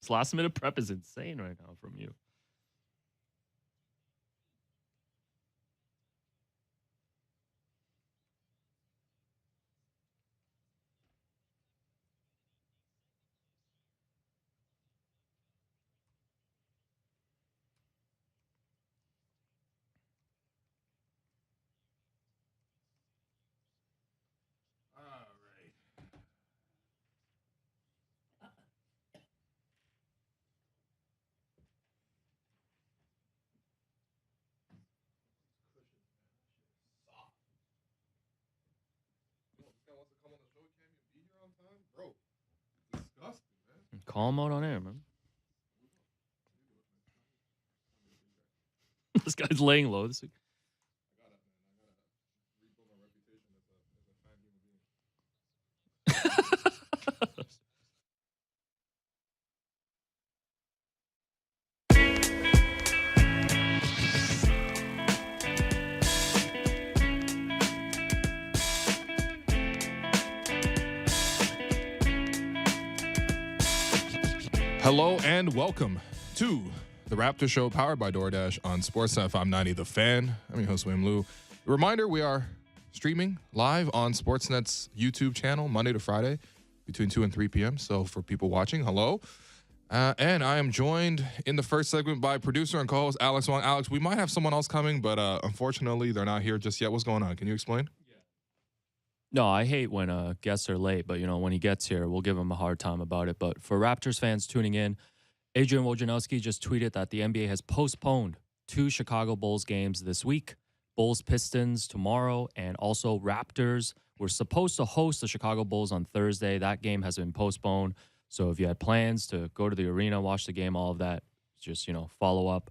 This last minute prep is insane right now from you. Bro, disgusting, man. Call him out on air, man. This guy's laying low. This I gotta rebuild my reputation as a fine human being. Hello and welcome to the Raptor Show, powered by DoorDash on Sportsnet 590 The Fan. I'm your host, William Liu. A reminder, we are streaming live on Sportsnet's YouTube channel Monday to Friday between 2 and 3 p.m. So for people watching, hello. And I am joined in the first segment by producer and co-host Alex Wong. Alex, we might have someone else coming, but unfortunately, they're not here just yet. What's going on? Can you explain? No, I hate when guests are late, but when he gets here, we'll give him a hard time about it. But for Raptors fans tuning in, Adrian Wojnarowski just tweeted that the NBA has postponed 2 Chicago Bulls games this week. Bulls-Pistons tomorrow, and also Raptors were supposed to host the Chicago Bulls on Thursday. That game has been postponed. So if you had plans to go to the arena, watch the game, all of that, just, follow up,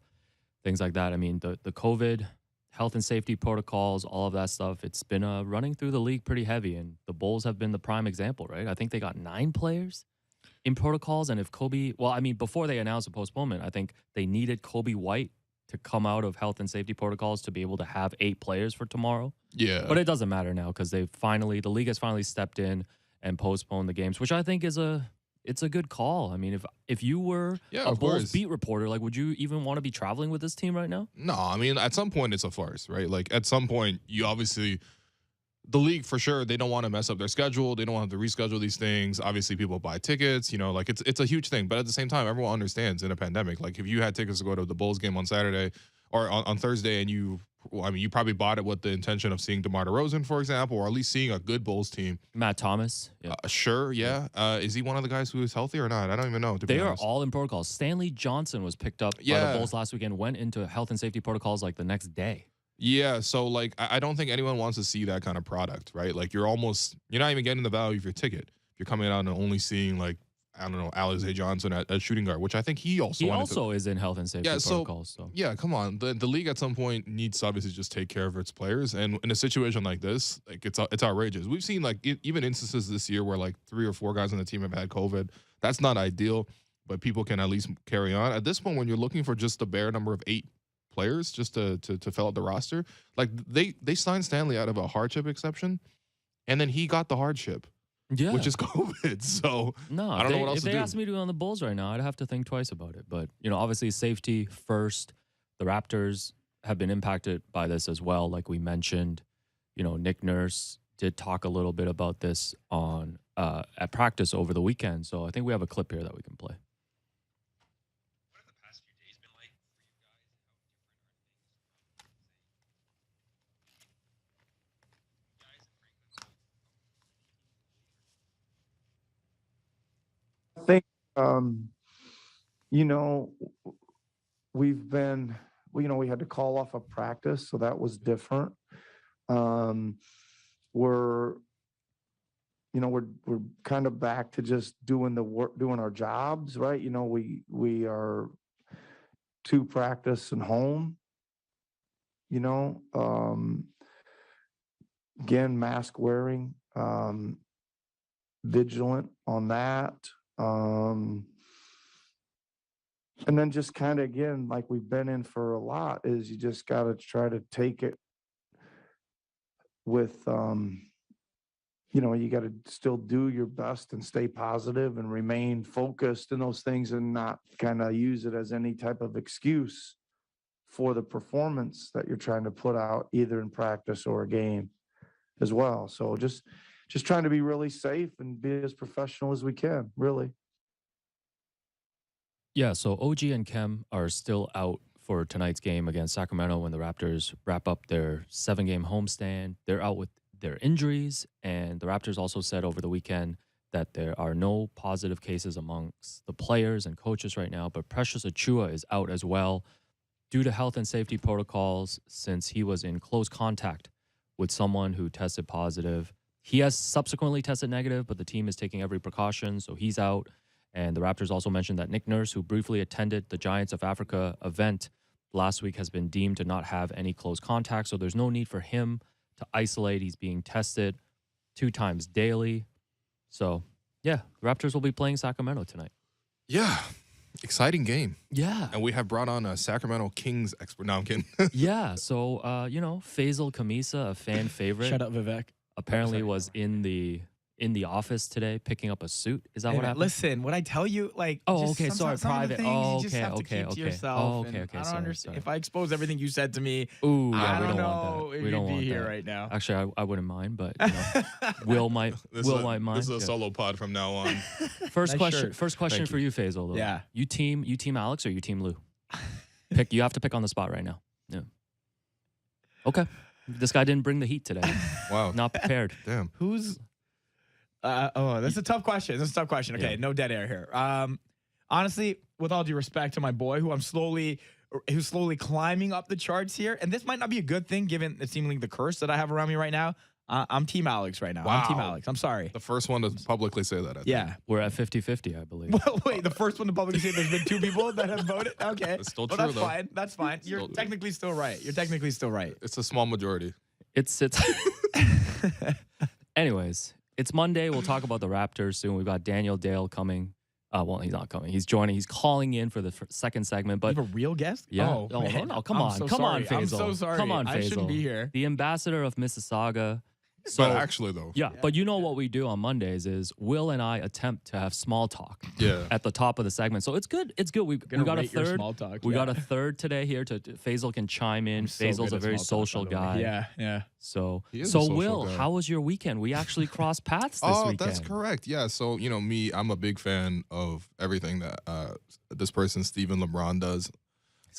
things like that. I mean, the COVID, health and safety protocols, all of that stuff, it's been running through the league pretty heavy, and the Bulls have been the prime example, right? I think they got 9 players in protocols, and if before they announced a postponement, I think they needed Kobe White to come out of health and safety protocols to be able to have 8 players for tomorrow. Yeah. But it doesn't matter now because the league has finally stepped in and postponed the games, which I think is it's a good call. I mean, if you were a Bulls beat reporter, would you even want to be traveling with this team right now? No, I mean, at some point it's a farce, right? At some point, you obviously, the league for sure, they don't want to mess up their schedule. They don't want to reschedule these things. Obviously, people buy tickets, it's a huge thing. But at the same time, everyone understands in a pandemic, if you had tickets to go to the Bulls game on Saturday or on Thursday and you probably bought it with the intention of seeing DeMar DeRozan, for example, or at least seeing a good Bulls team. Matt Thomas. Yeah. Sure, yeah. Is he one of the guys who is healthy or not? I don't even know. They are all in protocols. Stanley Johnson was picked up by the Bulls last weekend, went into health and safety protocols the next day. Yeah, so I don't think anyone wants to see that kind of product, right? You're not even getting the value of your ticket. If you're coming out and only seeing Alize Johnson at shooting guard, which I think he also is in health and safety protocols. So yeah, come on, the league at some point needs to obviously just take care of its players, and in a situation like this, it's outrageous. We've seen even instances this year where 3 or 4 guys on the team have had COVID. That's not ideal, but people can at least carry on. At this point, when you're looking for just the bare number of 8 players just to fill out the roster, they signed Stanley out of a hardship exception, and then he got the hardship. Yeah. Which is COVID. So no, I don't know what else if to do. they asked me to be on the Bulls right now, I'd have to think twice about it. But, obviously safety first. The Raptors have been impacted by this as well. Like we mentioned, Nick Nurse did talk a little bit about this on at practice over the weekend. So I think we have a clip here that we can play. What have the past few days been like for you guys? I think, we've been, we had to call off a practice, so that was different. We're kind of back to just doing the work, doing our jobs, right? We are to practice and home, again, mask wearing, vigilant on that. And then just kind of, again, like we've been in for a lot, is you just got to try to take it with you got to still do your best and stay positive and remain focused in those things and not kind of use it as any type of excuse for the performance that you're trying to put out either in practice or a game as well. So just trying to be really safe and be as professional as we can, really. Yeah, so OG and Kem are still out for tonight's game against Sacramento when the Raptors wrap up their 7-game homestand. They're out with their injuries, and the Raptors also said over the weekend that there are no positive cases amongst the players and coaches right now, but Precious Achua is out as well due to health and safety protocols since he was in close contact with someone who tested positive. He has subsequently tested negative, but the team is taking every precaution, so he's out. And the Raptors also mentioned that Nick Nurse, who briefly attended the Giants of Africa event last week, has been deemed to not have any close contact, so there's no need for him to isolate. He's being tested 2 times daily. So, yeah, the Raptors will be playing Sacramento tonight. Yeah. Exciting game. Yeah. And we have brought on a Sacramento Kings expert. No, I'm kidding. Yeah. So, Faisal Kamisa, a fan favorite. Shut up, Vivek. Apparently was in the office today picking up a suit. Is that Hey, what happened? Listen, what I tell you, like, Oh, just okay, sorry, some of the private. things Oh, you just okay, have to okay, keep to okay. yourself. Oh, okay, and okay, I don't sorry, understand. sorry. If I expose everything you said to me, Ooh, yeah, I we don't don't know want that. if We don't you'd be want here that. right now. Actually, I wouldn't mind, but Will might mind. This is a Yeah. solo pod from now on. First Nice question. shirt. First question Thank for you, Faisal. Though. Yeah. You team Alex or you team Lou? You have to pick on the spot right now. Yeah. Okay. This guy didn't bring the heat today. Wow. Not prepared. Damn. Who's? That's a tough question. Okay, Yeah. no dead air here. Honestly, with all due respect to my boy, who's slowly climbing up the charts here, and this might not be a good thing given it seemingly the curse that I have around me right now. I'm Team Alex right now. I'm Team Wow. Alex. I'm sorry. The first one to publicly say that, I think. Yeah. We're at 50-50, I believe. Well, wait, the first one to publicly say there's been 2 people that have voted? Okay. It's still Well, true, that's though. fine. That's fine. You're Still- technically still right. It's a small majority. It's anyways, it's Monday. We'll talk about the Raptors soon. We've got Daniel Dale coming. Well, he's not coming. He's joining. He's calling in for the second segment. But You have a real guest? yeah, Oh, no, man. come I'm on, so come on, sorry. Faisal. I'm so sorry. Come on, Faisal. I shouldn't be here. The ambassador of Mississauga. So But actually, though. yeah, but you know what we do on Mondays is Will and I attempt to have small talk Yeah. at the top of the segment. So it's good. It's good. We Gonna got a rate your third. small talk, We yeah. got a third today here. Faisal can chime in. I'm so Faisal's good a at very small talk, social by the way. guy. Yeah, yeah. So He is a so social Will, guy. how was your weekend? We actually crossed paths this Oh, weekend. that's correct. Yeah. So, me, I'm a big fan of everything that this person, Stephen LeBron, does.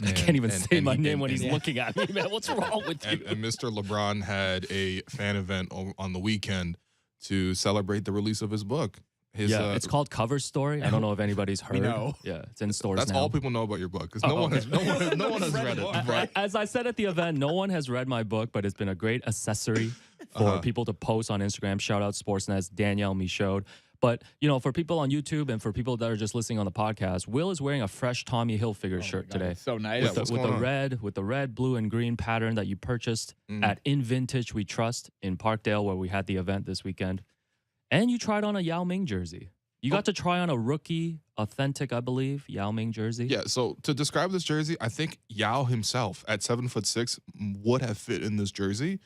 I can't even and- say and my he- name and- when he's and- looking at me, man. What's wrong with you? And Mr. LeBron had a fan event on the weekend to celebrate the release of his book. It's called Cover Story. I don't know if anybody's heard. We know. Yeah, it's in stores That's now. all people know about your book because Oh, no one okay. has read it. Right? As I said at the event, no one has read my book, but it's been a great accessory for people to post on Instagram. Shout out Sportsnet's Danielle Michaud. But, for people on YouTube and for people that are just listening on the podcast, Will is wearing a fresh Tommy Hilfiger shirt God, today. it's so nice. Yeah, With what's the going on? with the red, blue, and green pattern that you purchased at In Vintage We Trust in Parkdale, where we had the event this weekend. And you tried on a Yao Ming jersey. You got to try on a rookie, authentic, I believe, Yao Ming jersey. Yeah. So to describe this jersey, I think Yao himself at 7'6" would have fit in this jersey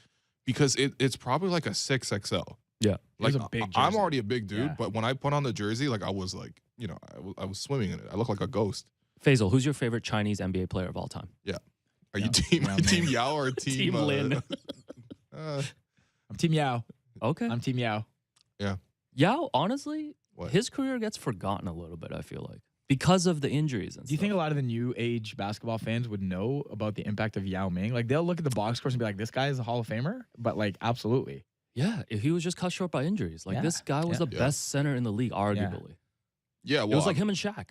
because it's probably like a 6XL. Yeah. Like It's a big I'm jersey. already a big dude, Yeah. but when I put on the jersey, like I was like, I was swimming in it. I look like a ghost. Faisal, who's your favorite Chinese NBA player of all time? Are you Yeah. team Yeah, team man. Yao or team Team Lin. I'm Team Yao. Okay. I'm Team Yao. Yao, honestly, What? his career gets forgotten a little bit, I feel like, because of the injuries and Do you stuff. think a lot of the new age basketball fans would know about the impact of Yao Ming? Like they'll look at the box scores and be like, "This guy is a Hall of Famer," but like, absolutely. Yeah, if he was just cut short by injuries. Like, Yeah, this guy was yeah. the Yeah. best center in the league, arguably. Yeah, It well, was like him and Shaq.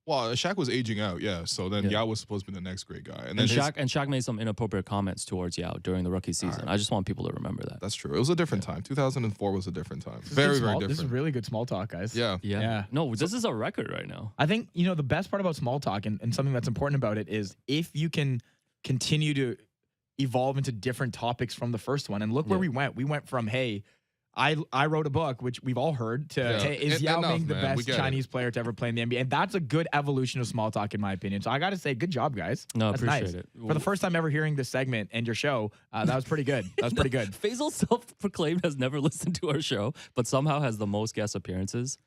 well, Shaq was aging out, yeah. So then Yeah. Yao was supposed to be the next great guy, and And then Shaq made some inappropriate comments towards Yao during the rookie season. right. I just want people to remember that. that's true. It was a different time. 2004 was a different time. This is Very, good very small- different. This is really good small talk, guys. Yeah. Yeah. Yeah. No, this is a record right now. I think, the best part about small talk and something that's important about it is if you can continue to evolve into different topics from the first one. And look where Yeah. we went. We went from, hey, I wrote a book, which we've all heard, is Yao Ming the best Chinese player to ever play in the NBA? And that's a good evolution of small talk, in my opinion. So I got to say, good job, guys. No, that's appreciate nice. it. For the first time ever hearing this segment and your show, that was pretty good. That was pretty good. Faisal self-proclaimed has never listened to our show, but somehow has the most guest appearances.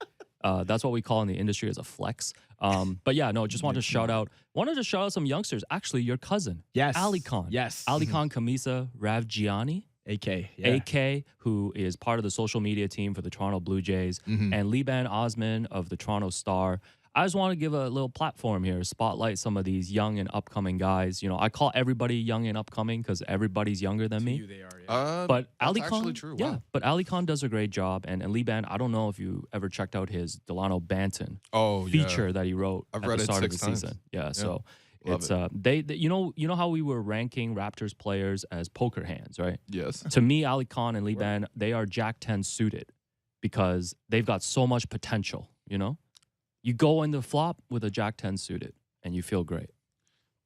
That's what we call in the industry as a flex. But yeah, no, just wanted to shout out some youngsters. Actually, your cousin. Yes. Ali Khan. Yes. Ali Khan Kamisa Ravgiani. AK. Yeah. AK, who is part of the social media team for the Toronto Blue Jays, and Liban Osman of the Toronto Star. I just want to give a little platform here, spotlight some of these young and upcoming guys. You know, I call everybody young and upcoming because everybody's younger than me. They are, yeah. But Ali that's Khan, actually true. yeah, Wow. but Ali Khan does a great job. And Liban, I don't know if you ever checked out his Delano Banton feature that he wrote I've at read the it start of 6 the times. season. Yeah, Yeah. so Love it's they you know how we were ranking Raptors players as poker hands, right? Yes. To me, Ali Khan and Liban, they are Jack 10 suited because they've got so much potential, you know? You go in the flop with a Jack 10 suited and you feel great.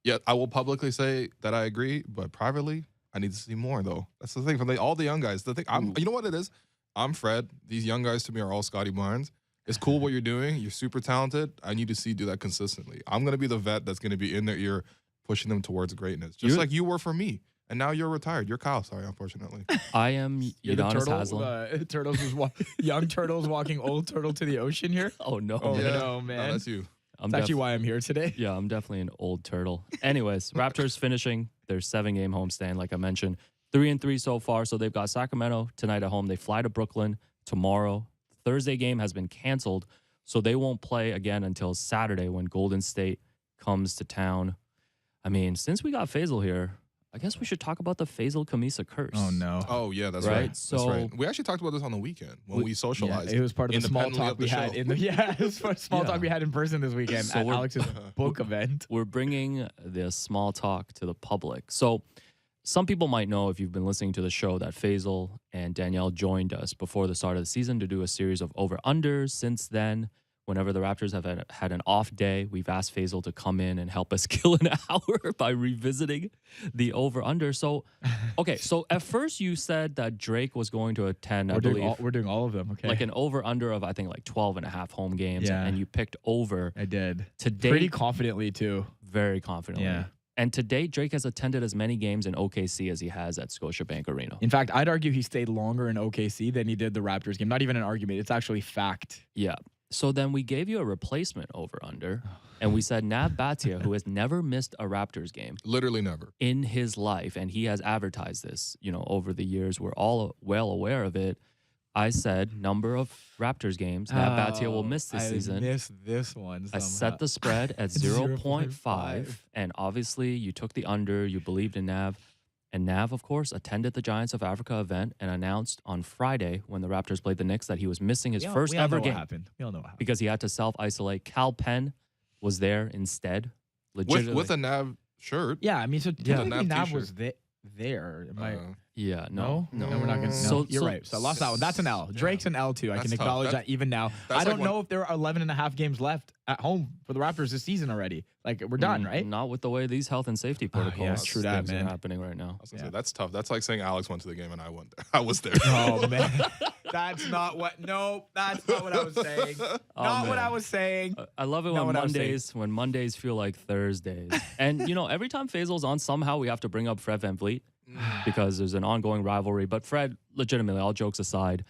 Yeah, I will publicly say that I agree, but privately, I need to see more though. That's the thing for all the young guys. The thing, you know what it is? I'm Fred. These young guys to me are all Scotty Barnes. It's cool what you're doing. You're super talented. I need to see you do that consistently. I'm gonna be the vet that's gonna be in their ear, pushing them towards greatness, just like you were for me. And now you're retired. You're Kyle. Sorry, unfortunately. I am You're the Udonis turtle. Haslem. Turtles is young turtles walking old turtle to the ocean here. Oh no, Oh, man. no, man. No, that's you. I'm That's actually why I'm here today. Yeah, I'm definitely an old turtle. Anyways, Raptors finishing their 7-game homestand, like I mentioned, 3-3 so far. So they've got Sacramento tonight at home. They fly to Brooklyn tomorrow. Thursday game has been canceled, so they won't play again until Saturday when Golden State comes to town. I mean, since we got Faisal here, I guess we should talk about the Faisal Kamisa curse. Oh no. Oh yeah, that's Right? right. That's So- right. We actually talked about this on the weekend when we socialized. Yeah, it was part of the small independently talk of the we had show. in the it was part of small Yeah. talk we had in person this weekend So at we're- Alex's book event. We're bringing the small talk to the public. So some people might know if you've been listening to the show that Faisal and Danielle joined us before the start of the season to do a series of over-unders. Since then, whenever the Raptors have had an off day, we've asked Faisal to come in and help us kill an hour by revisiting the over-under. So, okay, so at first you said that Drake was going to attend, I believe, We're doing all of them. Okay. like an over-under of, I think, like 12 and a half home games, Yeah. and you picked over. I did. Today, Pretty confidently too. very confidently. Yeah. And to date, Drake has attended as many games in OKC as he has at Scotiabank Arena. In fact, I'd argue he stayed longer in OKC than he did the Raptors game. Not even an argument. It's actually fact. Yeah. So then we gave you a replacement over-under, and we said Nav Bhatia, who has never missed a Raptors game Literally never. in his life, and he has advertised this, you know, over the years. We're all well aware of it. I said number of Raptors games Nav Bhatia will miss this season. I missed this one. I Somehow. set the spread at 0.5, and obviously you took the under. You believed in Nav. And Nav, of course, attended the Giants of Africa event and announced on Friday when the Raptors played the Knicks that he was missing his first we all ever know game What happened. We all know what happened. because he had to self-isolate. Cal Penn was there instead. Legitimately. With a Nav shirt. Yeah, I mean, so Yeah. technically Nav Nav t-shirt. was there. Am I? Yeah, No, no. we're not gonna. So- No, you're so- right. So I lost that one. That's an L. Drake's an L too. I That's can tough. acknowledge that even now. that's I don't like know if there are 11 and a half games left at home for the Raptors this season already. Like we're done, right? Not with the way these health and safety protocols yeah, true that, things are man. happening right now. I was gonna Yeah. say that's tough. That's like saying Alex went to the game and I went there. I was there. Oh man, that's not what. No, that's not what I was saying. Not what man. I was saying. I love it Not when what I was saying. Mondays feel like Thursdays. And you know, every time Faisal's on, somehow we have to bring up Fred VanVleet because there's an ongoing rivalry. But Fred, legitimately, all jokes aside,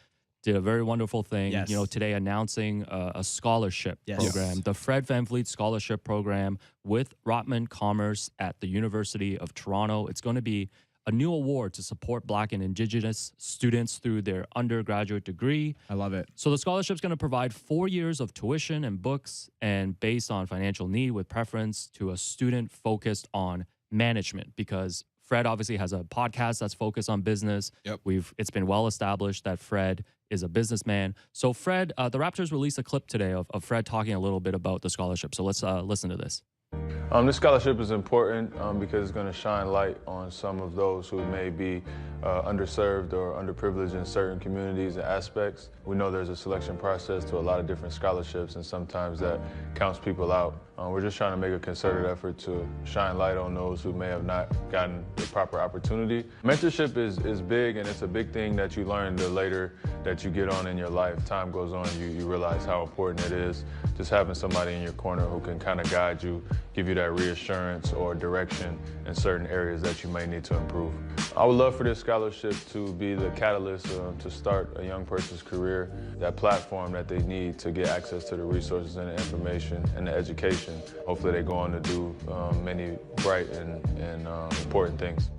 did a very wonderful thing. Yes. You know, today announcing a scholarship Yes. program, Yes. the Fred VanVleet Scholarship Program with Rotman Commerce at the University of Toronto. It's going to be a new award to support Black and Indigenous students through their undergraduate degree. I love it. So the scholarship's going to provide 4 years of tuition and books, and based on financial need, with preference to a student focused on management. Because Fred obviously has a podcast that's focused on business. Yep. It's been well established that Fred is a businessman. So Fred, the Raptors released a clip today of Fred talking a little bit about the scholarship. So let's listen to this. This scholarship is important because it's going to shine light on some of those who may be underserved or underprivileged in certain communities and aspects. We know there's a selection process to a lot of different scholarships, and sometimes that counts people out. We're just trying to make a concerted effort to shine light on those who may have not gotten the proper opportunity. Mentorship is big, and it's a big thing that you learn the later that you get on in your life. Time goes on, you realize how important it is. Just having somebody in your corner who can kind of guide you, give you that reassurance or direction in certain areas that you may need to improve. I would love for this scholarship to be the catalyst to start a young person's career, that platform that they need to get access to the resources and the information and the education. Hopefully they go on to do many bright and important things.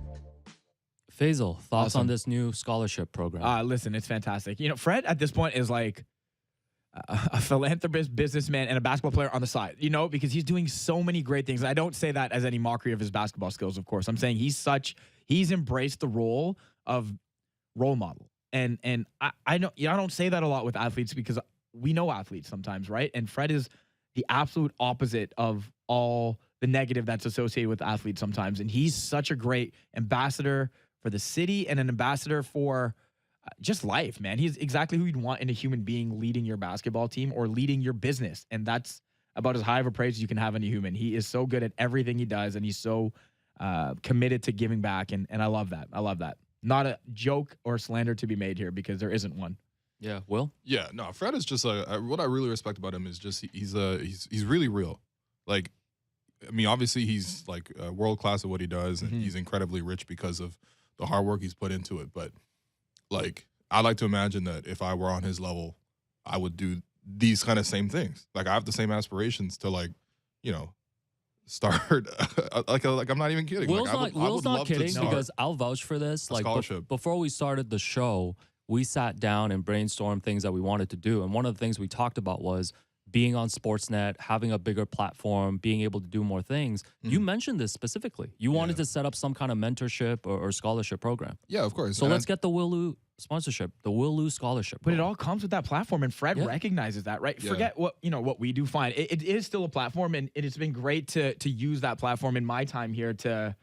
Faisal, thoughts Awesome. on this new scholarship program? Listen, it's fantastic. You know, Fred at this point is like a philanthropist, businessman, and a basketball player on the side, you know, because he's doing so many great things. I don't say that as any mockery of his basketball skills, of course. I'm saying he's embraced the role of role model. And I don't say that a lot with athletes because we know athletes sometimes, right? And Fred is the absolute opposite of all the negative that's associated with athletes sometimes. And he's such a great ambassador for the city and an ambassador for just life, man. He's exactly who you'd want in a human being leading your basketball team or leading your business. And that's about as high of a praise as you can have in a human. He is so good at everything he does, and he's so committed to giving back. And I love that. I love that. Not a joke or slander to be made here because there isn't one. Yeah, Will? Yeah, no, Fred is just what I really respect about him is just he's really real. Like, I mean, obviously he's like world class at what he does, and he's incredibly rich because of the hard work he's put into it. But like, I like to imagine that if I were on his level, I would do these kind of same things. Like, I have the same aspirations to, like, you know, start like I'm not even kidding. Will's like, Will's I would not love kidding to start because I'll vouch for this. a Like scholarship. before we started the show, we sat down and brainstormed things that we wanted to do. And one of the things we talked about was being on Sportsnet, having a bigger platform, being able to do more things. You mentioned this specifically. You wanted to set up some kind of mentorship or scholarship program. Yeah, of course. So And let's get the Will Lou sponsorship, the Will Lou scholarship. But it going. all comes with that platform, and Fred recognizes that, right? Yeah. Forget what we do. Fine, it is still a platform, and it's been great to use that platform in my time here to,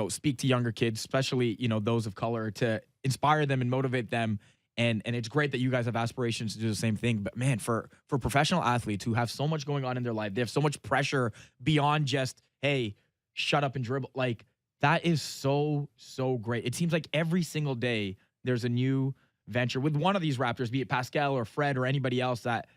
speak to younger kids, especially those of color, to inspire them and motivate them. And it's great that you guys have aspirations to do the same thing. But man, for professional athletes who have so much going on in their life, they have so much pressure beyond just, hey, shut up and dribble. Like, that is so great. It seems like every single day there's a new venture with one of these Raptors, be it Pascal or Fred or anybody else, that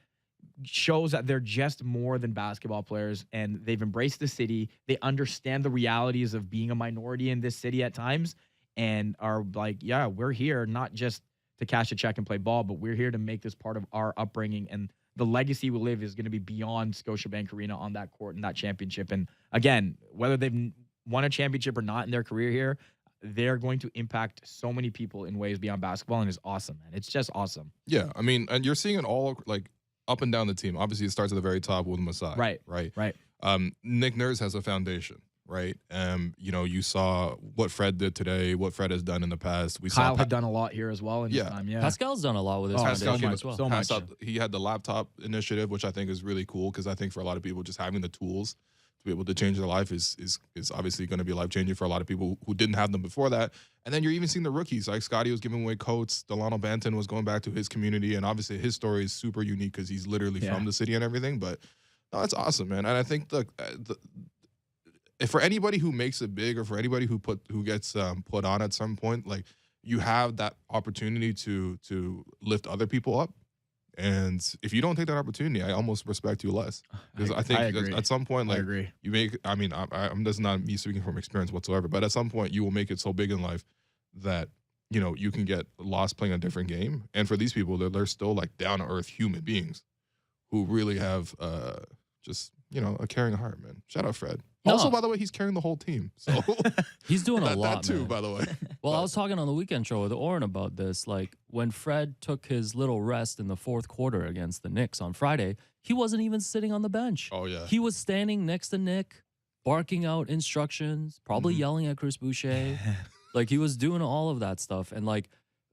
shows that they're just more than basketball players, and they've embraced the city. They understand the realities of being a minority in this city at times, and are like, yeah, we're here not just to cash a check and play ball, but we're here to make this part of our upbringing, and the legacy we live is going to be beyond Scotiabank Arena on that court and that championship. And again, whether they've won a championship or not in their career here, they're going to impact so many people in ways beyond basketball, and it's awesome, man. It's just awesome. Yeah, I mean, and you're seeing it all like up and down the team. Obviously, it starts at the very top with Masai. Right. Nick Nurse has a foundation, right? You saw what Fred did today, what Fred has done in the past. Kyle had done a lot here as well in his time. Yeah, Pascal's done a lot with his Pascal foundation came as well. so much. He had the laptop initiative, which I think is really cool because I think for a lot of people, just having the tools to be able to change their life is obviously going to be life changing for a lot of people who didn't have them before that. And then you're even seeing the rookies, like Scotty was giving away coats, Delano Banton was going back to his community, and obviously his story is super unique because he's literally from the city and everything. But no, it's awesome, man. And I think if for anybody who makes it big, or for anybody who gets put on at some point, like, you have that opportunity to lift other people up. And if you don't take that opportunity, I almost respect you less, because I think at some point, like, you make. I mean, I'm this is not me speaking from experience whatsoever, but at some point you will make it so big in life that you can get lost playing a different game. And for these people, they're still like down to earth human beings who really have just a caring heart, man. Shout out Fred. No. Also, by the way, he's carrying the whole team. So He's doing a lot, that too, man. by the way. Well, I was talking on the weekend show with Oren about this. Like, when Fred took his little rest in the fourth quarter against the Knicks on Friday, he wasn't even sitting on the bench. Oh, yeah. He was standing next to Nick, barking out instructions, probably yelling at Chris Boucher. Like, he was doing all of that stuff. And, like,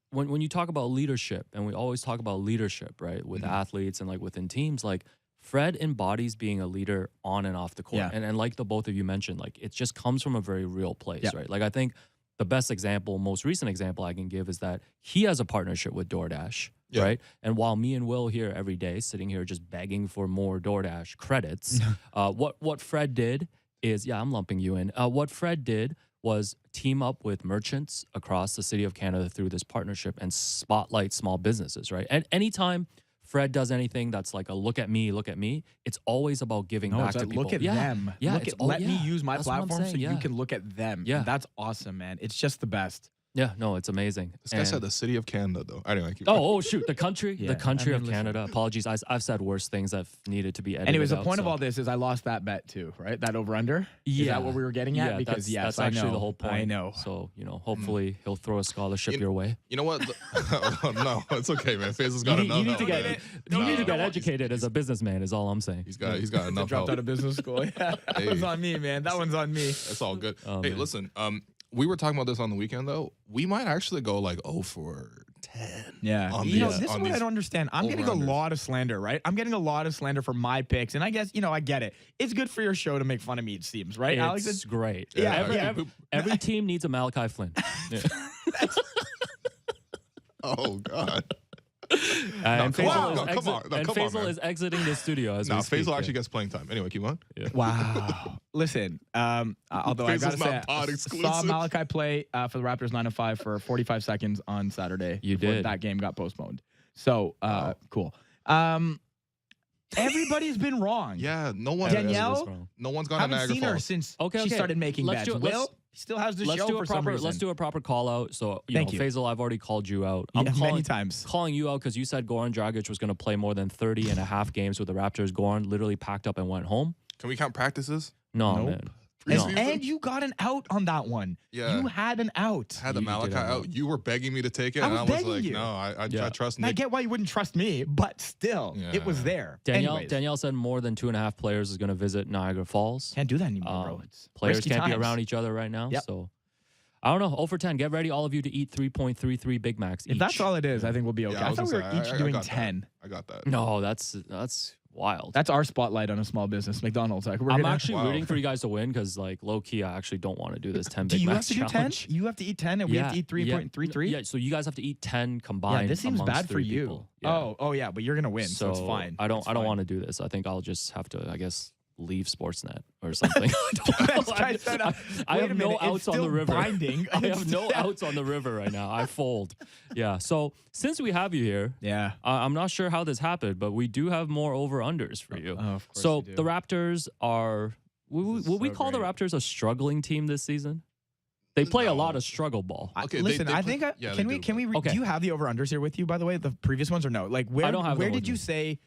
when you talk about leadership, and we always talk about leadership, right, with athletes and, like, within teams, like, Fred embodies being a leader on and off the court. Yeah. And like the both of you mentioned, like, it just comes from a very real place, right? Like, I think the best example, most recent example I can give is that he has a partnership with DoorDash, right? And while me and Will here every day sitting here just begging for more DoorDash credits, what Fred did is, I'm lumping you in. What Fred did was team up with merchants across the city of Canada through this partnership and spotlight small businesses, right? And anytime Fred does anything that's like a look at me, it's always about giving back to people. Look at them. Yeah, let me use my that's what I'm platform so saying, you can look at them. Yeah. That's awesome, man. It's just the best. Yeah, no, it's amazing. This guy said the city of Canada, though. Anyway, keep Oh, shoot. The country, Yeah, the country I mean, of Canada. Apologies. I've said worse things that needed to be edited. Anyways, the out, point of so- all this is I lost that bet too, right? That over under. Is that what we were getting at? Yeah, Because that's I actually know. the whole point. I know. So, hopefully he'll throw a scholarship your way. You know what? No, it's okay, man. Faisal's got You enough. need to help, get man. you need to get No, educated as a businessman is all I'm saying. He's got enough Dropped help. out of business school. Yeah, that was on me, man. That one's on me. It's all good. Oh, Hey, man. listen. We were talking about this on the weekend, though. We might actually go like 0 for 10. Yeah. On You know, these- this is on what I these don't understand. I'm getting a over-unders. lot of slander, right? I'm getting a lot of slander for my picks. And I guess, I get it. It's good for your show to make fun of me, it seems, right, Alex? It's great. Yeah, Every team needs a Malachi Flynn. Yeah. Oh God. And come on, Faisal, is, come on, and come on, Faisal man. is exiting the studio as Nah, we speak. Faisal actually gets playing time. Anyway, keep on. Wow. Listen, although I Faisal's got to say, not pod I saw exclusive. Malachi play for the Raptors 9-5 for 45 seconds on Saturday. You before did. That game got postponed. So, cool. Everybody's been wrong. Yeah, no one. Danielle? No one's gone I to haven't Niagara seen her Falls. since Okay, she okay. started making Let's bets. do- let's- Will still has the Let's show do for a some proper. reason. Let's do a proper call out. So Thank you. Faisal, I've already called you out. Yeah, I'm calling, many times. calling you out because you said Goran Dragic was going to play more than 30 and a half games with the Raptors. Goran literally packed up and went home. Can we count practices? No, Nope. man. Preseason? And you got an out on that one. Yeah. You had an out. Had the You did Malachi have out. that. You were begging me to take it, I and was I was begging like, you. no, I Yeah. trust And I Nick. get why you wouldn't trust me, but still, it was Yeah. there. Danielle Anyways, said more than 2.5 players is going to visit Niagara Falls. can't do that anymore, bro. It's Players risky can't be times. around each other right now. Yep. So I don't know. 0 for 10. Get ready, all of you, to eat 3.33 Big Macs each. If that's all it is, I think we'll be okay. Yeah, I was thought we were gonna say, each I doing got that. 10. I got that. No, that's wild. That's our spotlight on a small business, McDonald's. Like, I'm actually Wow. rooting for you guys to win because, like, low key, I actually don't want to do this 10 do Big you have Macs to do 10? challenge. You have to eat 10 and we have to eat 3.33? Yeah, so you guys have to eat 10 combined. Yeah, this seems amongst bad for 3 you. people. Yeah. Oh, yeah, but you're going to win, so it's fine. I don't It's fine. want to do this. I think I'll just have to, I guess, leave Sportsnet or something. This guy said, I wait have a no minute, it's outs on the still river. binding. I have no Yeah. outs on the river right now. I fold. Yeah. So since we have you here, Yeah. I'm not sure how this happened, but we do have more over-unders for you. Oh, of course So you do. the Raptors are, This is will we so call the great. Raptors a struggling team this season? They play a No. lot of struggle ball. Okay, they- Listen, they I play- think yeah, can they we do. Okay. do you have the over unders here with you, by the way, the previous ones or no? Like where don't have where them did with you me. say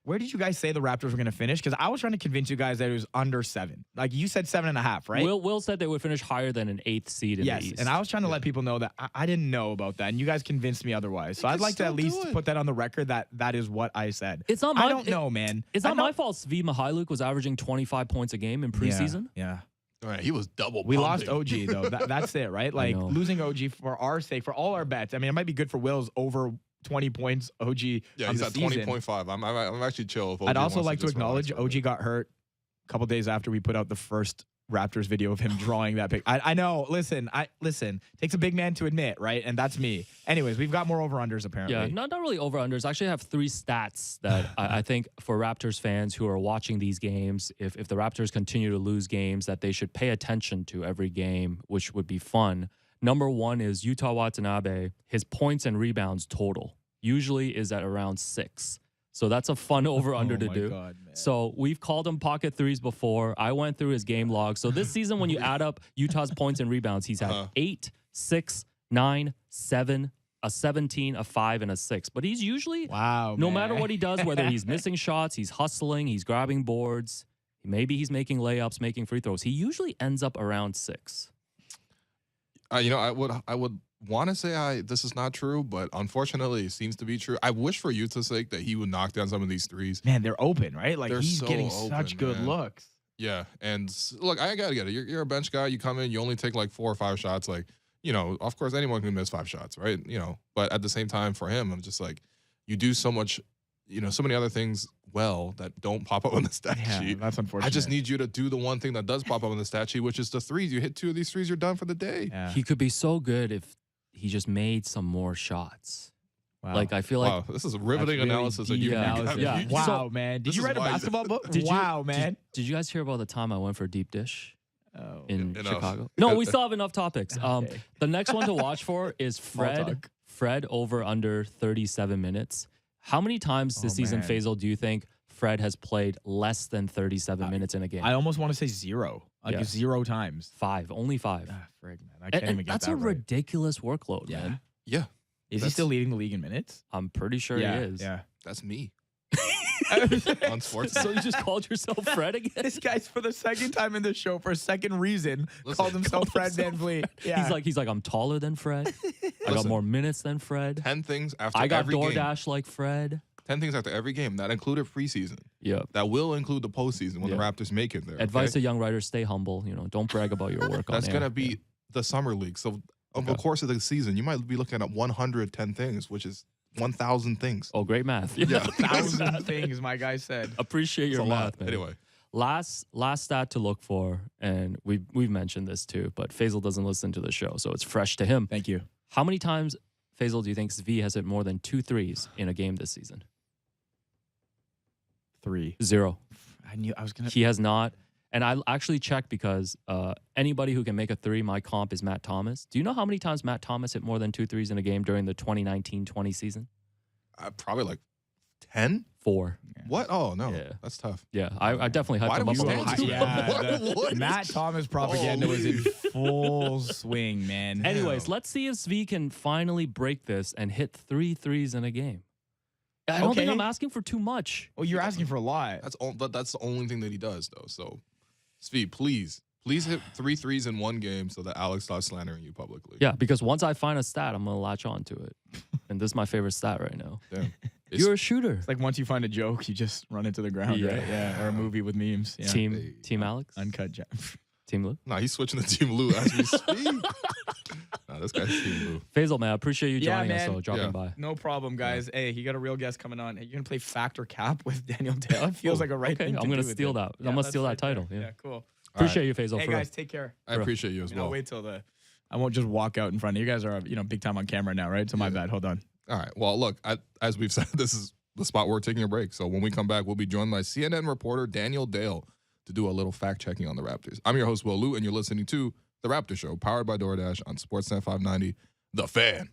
where did you guys say the Raptors were going to finish? Because I was trying to convince you guys that it was under 7. Like you said 7.5, right? Will said they would finish higher than an 8th seed in Yes, the East. and I was trying to let people know that I didn't know about that, and you guys convinced me otherwise. So You I'd can like to at still do least it. put that on the record that that is what I said. It's not I my- don't know, man. It's I not know- my fault Svi Mihailuk was averaging 25 points a game in preseason. Yeah. All right, he was double. We lost pumping. OG though. That's it, right? Like know. losing OG for our sake, for all our bets. I mean, it might be good for Will's over 20 points. OG. Yeah, on he's the at season. 20.5. I'm actually chill. If OG I'd also wants like to just acknowledge relax for a OG got hurt a couple days after we put out the first Raptors video of him drawing that pic. I know. Listen. Takes a big man to admit, right? And that's me. Anyways, we've got more over unders apparently. Yeah, not really over unders. I actually have 3 stats that I think for Raptors fans who are watching these games, if the Raptors continue to lose games, that they should pay attention to every game, which would be fun. Number 1 is Yuta Watanabe. His points and rebounds total usually is at around 6. So that's a fun over-under to my do. God, man. So we've called him pocket threes before. I went through his game log. So this season, when you add up Utah's points and rebounds, he's had 8, 6, 9, 7, a 17, a 5, and a 6. But he's usually, Wow. no man. matter what he does, whether he's missing shots, he's hustling, he's grabbing boards, maybe he's making layups, making free throws, he usually ends up around 6. I would want to say this is not true, but unfortunately, it seems to be true. I wish for Utah's sake that he would knock down some of these threes. Man, they're open, right? Like They're he's so getting open, such good man. looks. Yeah, and look, I gotta get it. You're a bench guy. You come in, you only take like 4 or 5 shots. Like, of course, anyone can miss 5 shots, right? But at the same time, for him, I'm just like, you do so much so many other things that don't pop up on the stat Yeah, sheet. that's unfortunate. I just need you to do the one thing that does pop up on the stat sheet, which is the threes. You hit 2 of these threes, you're done for the day. Yeah. He could be so good if he just made some more shots. Wow. Like I feel like Wow, this is a riveting That's really analysis. deep you analysis. Yeah. you- Wow, So, man. Did this you is write a why- basketball book? Did you- Wow, man. did you guys hear about the time I went for deep dish Oh. in Enough. Chicago? No, we still have enough topics. Okay. The next one to watch for is Small Fred. talk. Fred over under 37 minutes. How many times this Oh, season, man. Faisal, do you think Fred has played less than 37 minutes in a game? I almost want to say 0. Like Yeah. 0 times. 5, only 5. Ah, frig, man. I And, can't and even get that's that a right. ridiculous workload, Yeah. man. Yeah, Is he That's- still leading the league in minutes? I'm pretty sure yeah, he is. Yeah. that's me on on Sportsnet. So you just called yourself Fred again? This guy's for the second time in the show for a second reason Listen, called himself Fred Van Vliet. Yeah. He's like, I'm taller than Fred. I got Listen. more minutes than Fred. 10 things after I got every game. DoorDash like Fred. 10 things after every game. That included preseason. Yep. That will include the postseason when the Yeah. Raptors make it there. Advice okay? to young writers: stay humble. Don't brag about your work. That's on going air. to be the summer league. So over the Okay. course of the season, you might be looking at 110 things, which is 1,000 things. Oh, great math. Yeah. 1,000 things, my guy said. Appreciate It's your a lot. math, man. Anyway, Last stat to look for, and we've mentioned this too, but Faisal doesn't listen to the show, so it's fresh to him. Thank you. How many times, Faisal, do you think Zvi has hit more than 2 threes in a game this season? 3. 0. I knew I was going to. He has not. And I actually checked because anybody who can make a 3, my comp is Matt Thomas. Do you know how many times Matt Thomas hit more than 2 threes in a game during the 2019-20 season? probably like 10. 4. What? Oh, no. Yeah. That's tough. Yeah, I definitely hyped Why him do up we a stand little too too. Yeah, much? What? Matt Thomas propaganda was in Holy. full swing, man. Anyways, let's see if Zvi can finally break this and hit 3 threes in a game. I don't think Okay. I'm asking for too much. Well, you're asking for a lot. But that's the only thing that he does, though. So, Svi, please hit 3 threes in one game so that Alex starts slandering you publicly. Yeah, because once I find a stat, I'm going to latch on to it. And this is my favorite stat right now. Damn. You're a shooter. It's like once you find a joke, you just run into the ground, Yeah. right? Yeah. Or a movie with memes. Yeah. Team Alex? Uncut gem. Team Lou? Nah, he's switching to Team Lou as we speak. Nah, this guy's Team Lou. Faisal, man, I appreciate you Yeah, joining us, man. so dropping Yeah. by. No problem, guys. Hey, you got a real guest coming on. Hey, you gonna play Factor Cap with Daniel Dale? It feels like a right okay, thing. I'm to gonna do with steal it. that. I'm Yeah, gonna that's steal that right there. title. Yeah. Cool. Appreciate you, Faisal. Hey for real. guys, take care. I appreciate you as I'll well. wait till I won't just walk out in front. You guys are big time on camera now, right? So my bad. Hold on. All right. Well, look, as we've said, this is the spot where we're taking a break. So when we come back, we'll be joined by CNN reporter Daniel Dale to do a little fact checking on the Raptors. I'm your host, Will Lou, and you're listening to The Raptor Show, powered by DoorDash on Sportsnet 590, The Fan.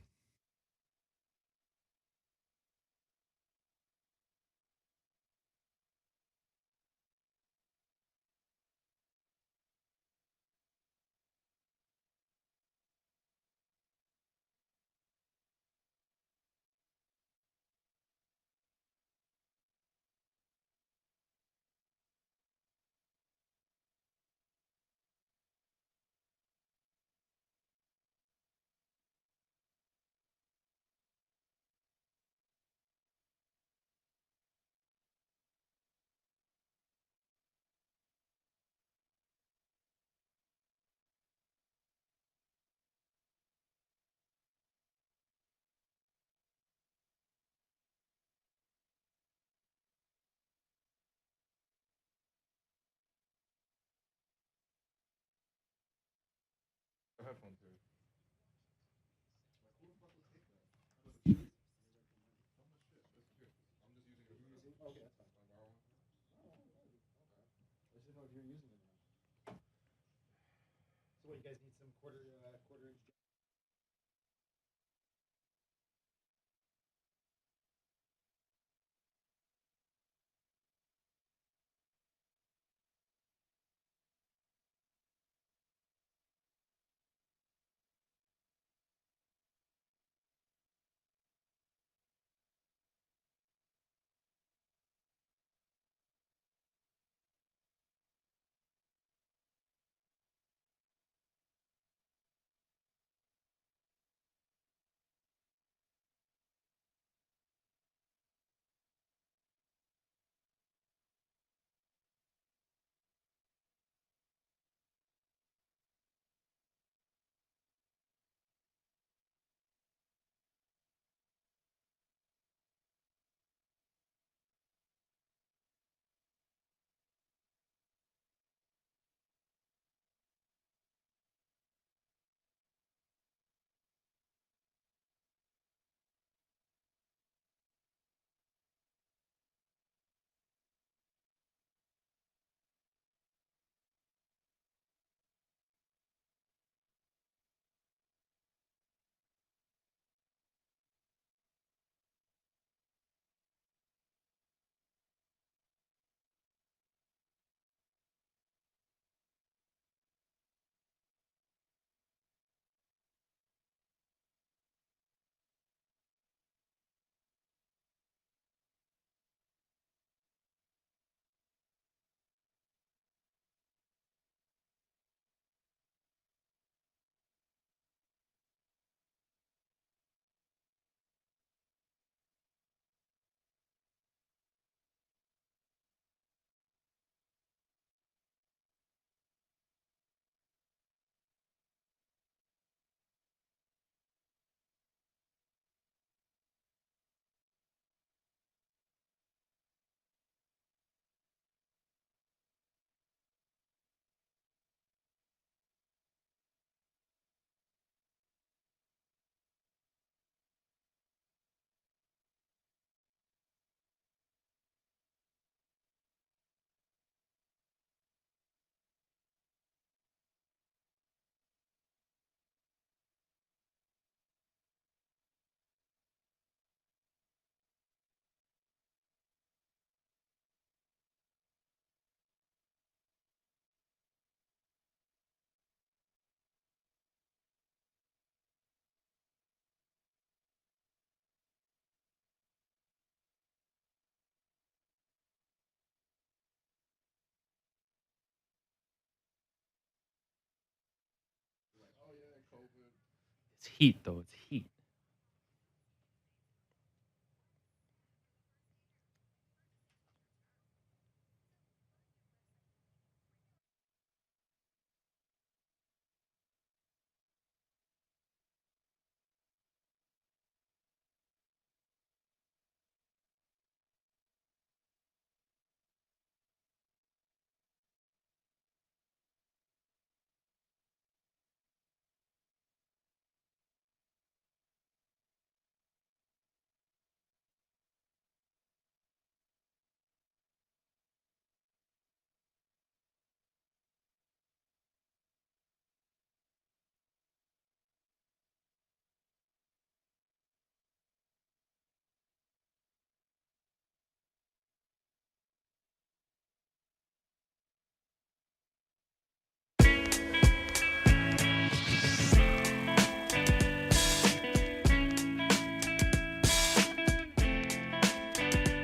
It's heat, though. It's heat.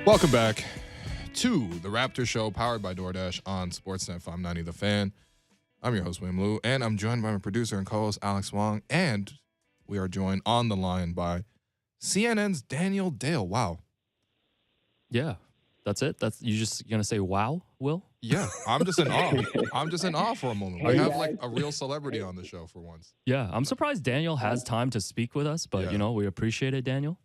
Welcome back to the Raptor Show, powered by DoorDash on Sportsnet 590 The Fan. I'm your host, William Liu, and I'm joined by my producer and co-host, Alex Wong, and we are joined on the line by CNN's Daniel Dale. Wow. Yeah, that's it. You just gonna say wow, Will? Yeah, I'm just in awe. I'm just in awe for a moment. We have like a real celebrity on the show for once. Yeah, I'm surprised Daniel has time to speak with us, but Yeah. we appreciate it, Daniel.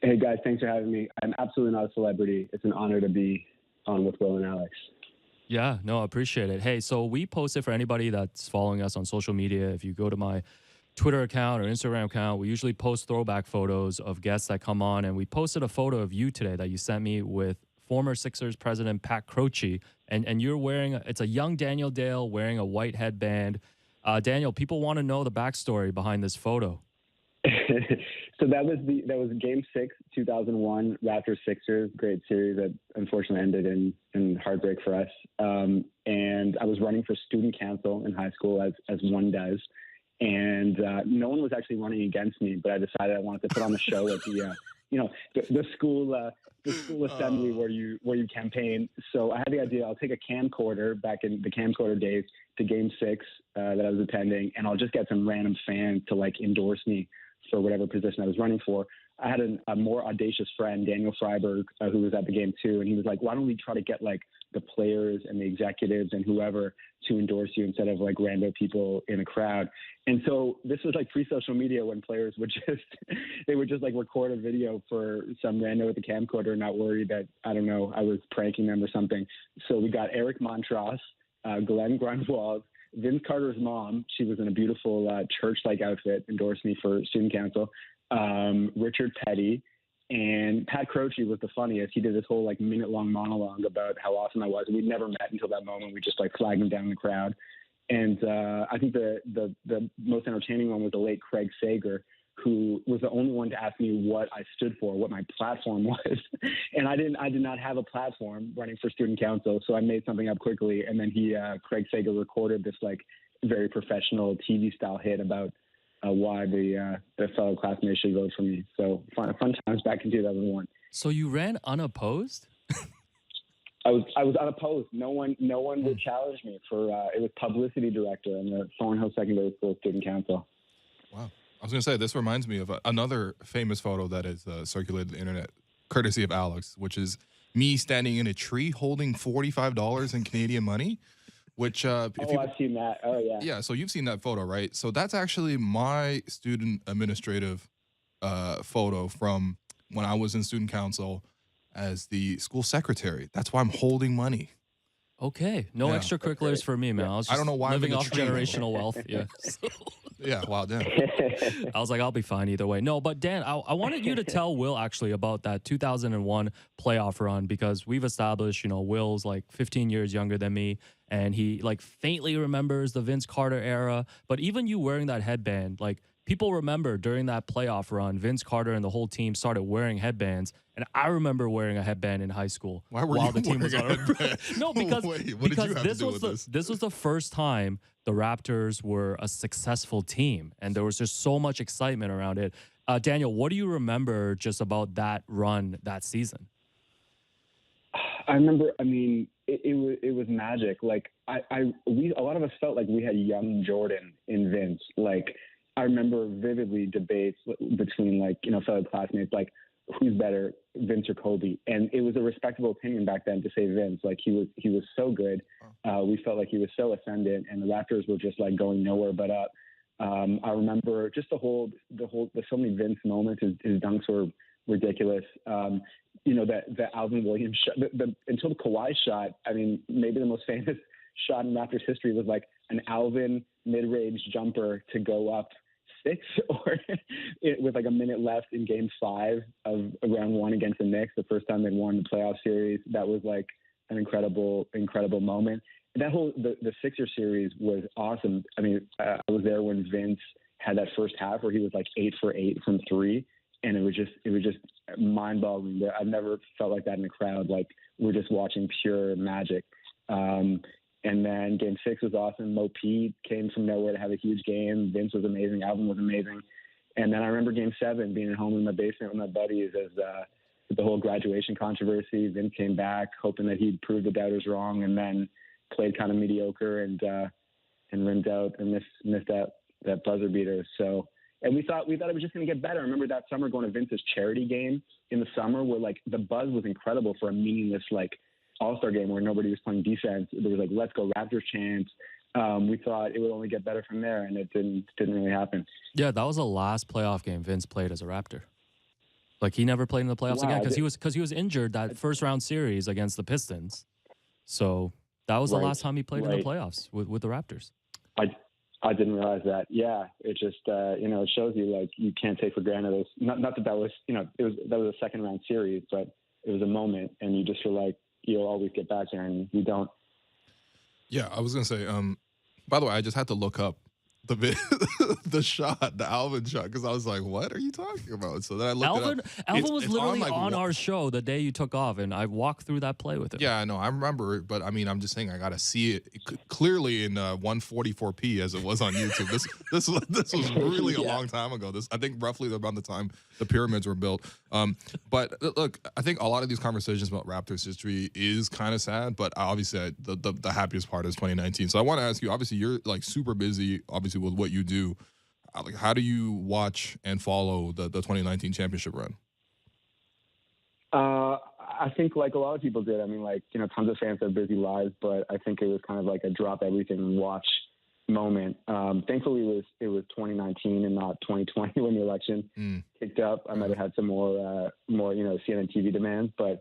Hey guys, thanks for having me. I'm absolutely not a celebrity. It's an honor to be on with Will and Alex. Yeah, no, I appreciate it. Hey, so we posted for anybody that's following us on social media. If you go to my Twitter account or Instagram account, we usually post throwback photos of guests that come on. And we posted a photo of you today that you sent me with former Sixers president Pat Croce. And you're wearing, it's a young Daniel Dale wearing a white headband. Daniel, people want to know the backstory behind this photo. So that was Game 6, 2001, Raptors Sixers, great series that unfortunately ended in heartbreak for us. And I was running for student council in high school, as one does. And no one was actually running against me, but I decided I wanted to put on the show at the school assembly where you campaign. So I had the idea, I'll take a camcorder back in the camcorder days to Game 6 that I was attending, and I'll just get some random fan to like endorse me for whatever position I was running for. I had a more audacious friend, Daniel Freiberg, who was at the game too, and he was like, why don't we try to get like the players and the executives and whoever to endorse you instead of like random people in a crowd. And so this was like pre-social media when players would just like record a video for some rando with a camcorder and not worry that, I don't know, I was pranking them or something. So we got Eric Montross, Glenn Grunwald, Vince Carter's mom. She was in a beautiful church-like outfit, endorsed me for student council. Richard Petty, and Pat Croce was the funniest. He did this whole like minute-long monologue about how awesome I was. We'd never met until that moment. We just like flagged him down in the crowd. And I think the most entertaining one was the late Craig Sager, who was the only one to ask me what I stood for, what my platform was. And I did not have a platform running for student council, so I made something up quickly. And then Craig Sager recorded this like very professional TV style hit about why the fellow classmates should vote for me. So fun times back in 2001. So you ran unopposed? I was unopposed. No one would challenge me for it was publicity director in the Thornhill Secondary School Student Council. Wow. I was going to say, this reminds me of another famous photo that is circulated the internet, courtesy of Alex, which is me standing in a tree holding $45 in Canadian money, which... I've seen that. Oh, yeah. Yeah, so you've seen that photo, right? So that's actually my student administrative photo from when I was in student council as the school secretary. That's why I'm holding money. Okay. No Yeah. extracurriculars for me, man. I was just I don't know why I'm living in the off tree. generational wealth. Yeah. Yeah, wow, damn. I was like, I'll be fine either way. No, but Dan, I wanted you to tell Will actually about that 2001 playoff run, because we've established, Will's like 15 years younger than me, and he like faintly remembers the Vince Carter era. But even you wearing that headband, like people remember during that playoff run, Vince Carter and the whole team started wearing headbands. And I remember wearing a headband in high school. Why were while you the team was wearing on a headband? No, because, Wait, what did because you have to do with this? This was the first time the Raptors were a successful team, and there was just so much excitement around it. Daniel, what do you remember just about that run that season? I remember, it was magic. Like a lot of us felt like we had young Jordan in Vince. Like I remember vividly debates between like, fellow classmates, like who's better, Vince or Kobe? And it was a respectable opinion back then to say Vince. Like he was so good. We felt like he was so ascendant, and the Raptors were just like going nowhere but up. I remember just the so many Vince moments. His dunks were ridiculous. That Alvin Williams shot, until the Kawhi shot. I mean, maybe the most famous shot in Raptors history was like an Alvin mid-range jumper to go up 6 or with like a minute left in game 5 of round 1 against the Knicks, the first time they won the playoff series. That was like an incredible moment. That whole, the Sixers series was awesome. I mean, I was there when Vince had that first half where he was like 8 for 8 from 3. And it was just mind boggling. I've never felt like that in a crowd. Like we're just watching pure magic. And then game 6 was awesome. Mo Pete came from nowhere to have a huge game. Vince was amazing. Alvin was amazing. And then I remember game 7 being at home in my basement with my buddies as the whole graduation controversy. Vince came back hoping that he'd prove the doubters wrong, and then played kind of mediocre and rimmed out and missed that buzzer beater. So, and we thought it was just going to get better. I remember that summer going to Vince's charity game in the summer where like the buzz was incredible for a meaningless like all-star game where nobody was playing defense. There was like, let's go Raptors chants. We thought it would only get better from there, and it didn't really happen. Yeah, that was the last playoff game Vince played as a Raptor. Like he never played in the playoffs again because he was injured that first round series against the Pistons. So that was the last time he played in the playoffs with the Raptors. I didn't realize that. Yeah, it just it shows you like you can't take for granted those. Not that was that was a second round series, but it was a moment, and you just feel like you'll always get back there, and you don't. Yeah, I was gonna say. By the way, I just had to look up the shot, the Alvin shot, because I was like, "What are you talking about?" So then I looked it up. Alvin was literally on our show the day you took off, and I walked through that play with him. Yeah, I know, I remember it, but I mean, I'm just saying I gotta see it clearly in 144p as it was on YouTube. This was really a long time ago. I think roughly around the time the pyramids were built. But look, I think a lot of these conversations about Raptors history is kind of sad, but obviously the happiest part is 2019. So I want to ask you. Obviously, you're like super busy. Obviously, with what you do, like, how do you watch and follow the 2019 championship run? I think like a lot of people did. I mean, like, tons of fans have busy lives, but I think it was kind of like a drop everything and watch moment. Thankfully, it was 2019 and not 2020 when the election kicked up. I might have had some more CNN TV demands, but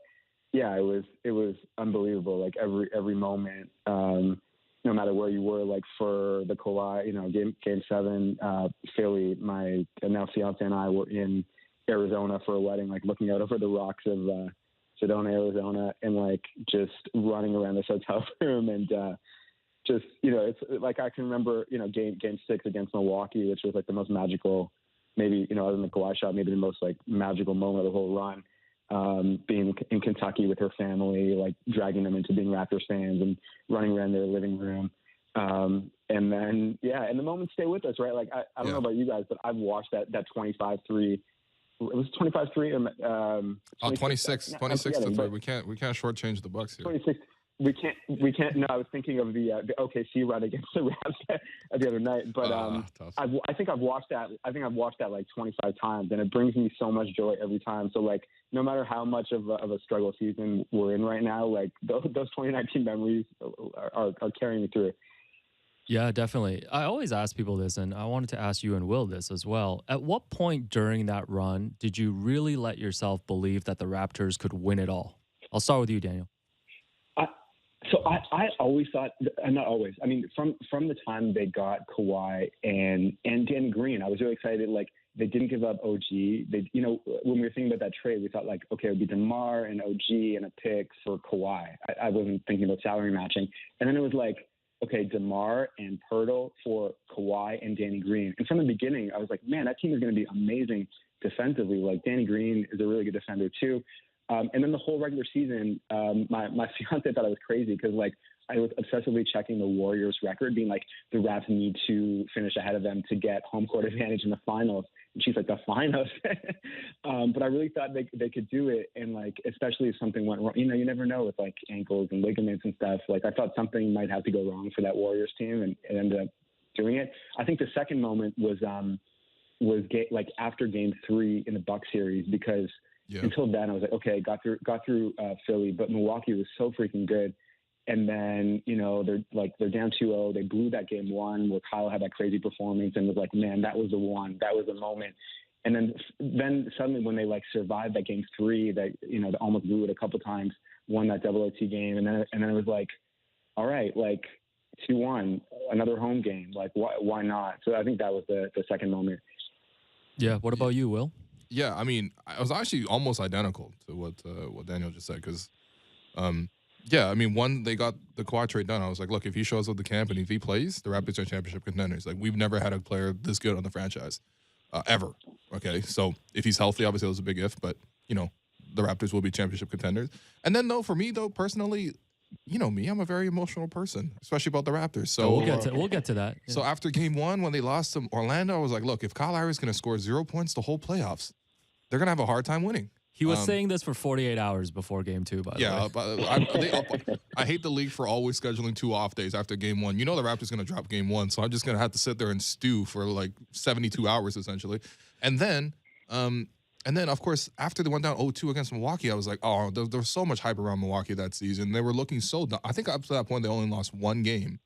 yeah, it was unbelievable. Like every moment. No matter where you were, like for the Kawhi, game 7, Philly, my now fiance and I were in Arizona for a wedding, like looking out over the rocks of Sedona, Arizona, and like just running around this hotel room and it's like I can remember, game 6 against Milwaukee, which was like the most magical, maybe, other than the Kawhi shot, maybe the most like magical moment of the whole run. Being in Kentucky with her family, like dragging them into being Raptors fans and running around their living room. And then, and the moments stay with us, right? Like, I don't know about you guys, but I've watched that 25-3. It was 25-3 or 26 to 3. We can't shortchange the Bucks here. 26. We can't. No, I was thinking of the OKC run against the Raps the other night. But I think I've watched that. I think I've watched that like 25 times, and it brings me so much joy every time. So like, no matter how much of a struggle season we're in right now, like those 2019 memories are carrying me through. Yeah, definitely. I always ask people this, and I wanted to ask you and Will this as well. At what point during that run did you really let yourself believe that the Raptors could win it all? I'll start with you, Daniel. So I always thought, not always. I mean, from the time they got Kawhi and Danny Green, I was really excited. Like they didn't give up OG. They, when we were thinking about that trade, we thought like, okay, it would be DeMar and OG and a pick for Kawhi. I wasn't thinking about salary matching. And then it was like, okay, DeMar and Pirtle for Kawhi and Danny Green. And from the beginning, I was like, man, that team is going to be amazing defensively. Like Danny Green is a really good defender too. And then the whole regular season, my fiance thought I was crazy because like I was obsessively checking the Warriors record, being like the Raps need to finish ahead of them to get home court advantage in the finals. And she's like, the finals? But I really thought they could do it. And like, especially if something went wrong, you never know with like ankles and ligaments and stuff. Like I thought something might have to go wrong for that Warriors team, and it ended up doing it. I think the second moment was after Game 3 in the Bucks series, because until then I was like, okay, got through Philly, but Milwaukee was so freaking good. And then, they're down 2-0. They blew that Game 1 where Kyle had that crazy performance and was like, man, that was the one. That was the moment. And then suddenly when they survived that Game 3, that they almost blew it a couple times, won that double OT game, and then it was like, all right, 2-1, another home game. Why not? So I think that was the second moment. Yeah. What about you, Will? Yeah, I mean, I was actually almost identical to what Daniel just said, because, yeah, I mean, one, they got the Kawhi trade done. I was like, look, if he shows up to camp and if he plays, the Raptors are championship contenders. We've never had a player this good on the franchise, ever. Okay, so if he's healthy, obviously it was a big if, but the Raptors will be championship contenders. And then, for me though, personally, me, I'm a very emotional person, especially about the Raptors. So we'll get to that. Yeah. So after Game 1, when they lost to Orlando, I was like, look, if Kyle Lowry's going to score 0 points the whole playoffs, they're going to have a hard time winning. He was saying this for 48 hours before Game 2, by the way. Yeah, but I hate the league for always scheduling 2 off days after Game 1. The Raptors going to drop Game 1, so I'm just going to have to sit there and stew for 72 hours essentially. And then, of course, after they went down 0-2 against Milwaukee, I was like, oh, there was so much hype around Milwaukee that season. They were looking so dumb. I think up to that point, they only lost 1 game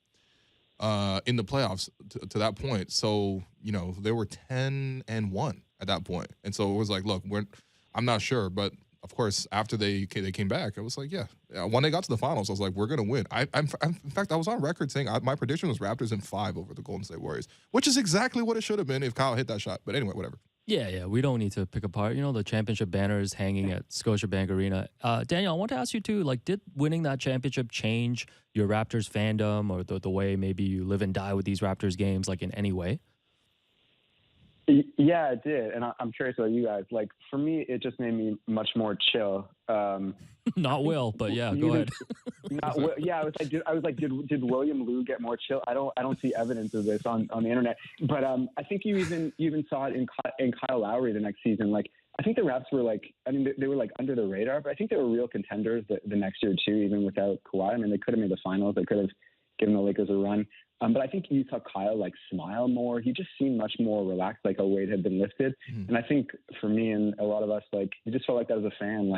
in the playoffs to that point. So, they were 10-1 at that point. And so it was like, look, I'm not sure, but of course, after they came back, I was like, yeah. When they got to the finals, I was like, we're gonna win. In fact, I was on record saying my prediction was Raptors in 5 over the Golden State Warriors, which is exactly what it should have been if Kyle hit that shot. But anyway, whatever. Yeah, we don't need to pick apart. The championship banner is hanging at Scotiabank Arena. Daniel, I want to ask you too. Did winning that championship change your Raptors fandom or the way maybe you live and die with these Raptors games, in any way? Yeah, it did, and I'm curious about you guys. For me, it just made me much more chill. Not Will, but yeah, go ahead. Not Will. Yeah, I was like, did William Lou get more chill? I don't see evidence of this on the internet. But I think you even saw it in Kyle Lowry the next season. I think the Raps were they were under the radar, but I think they were real contenders the next year too, even without Kawhi. I mean, they could have made the finals. They could have given the Lakers a run. But I think you saw Kyle smile more. He just seemed much more relaxed, a weight had been lifted. And I think for me and a lot of us, you just felt like that as a fan,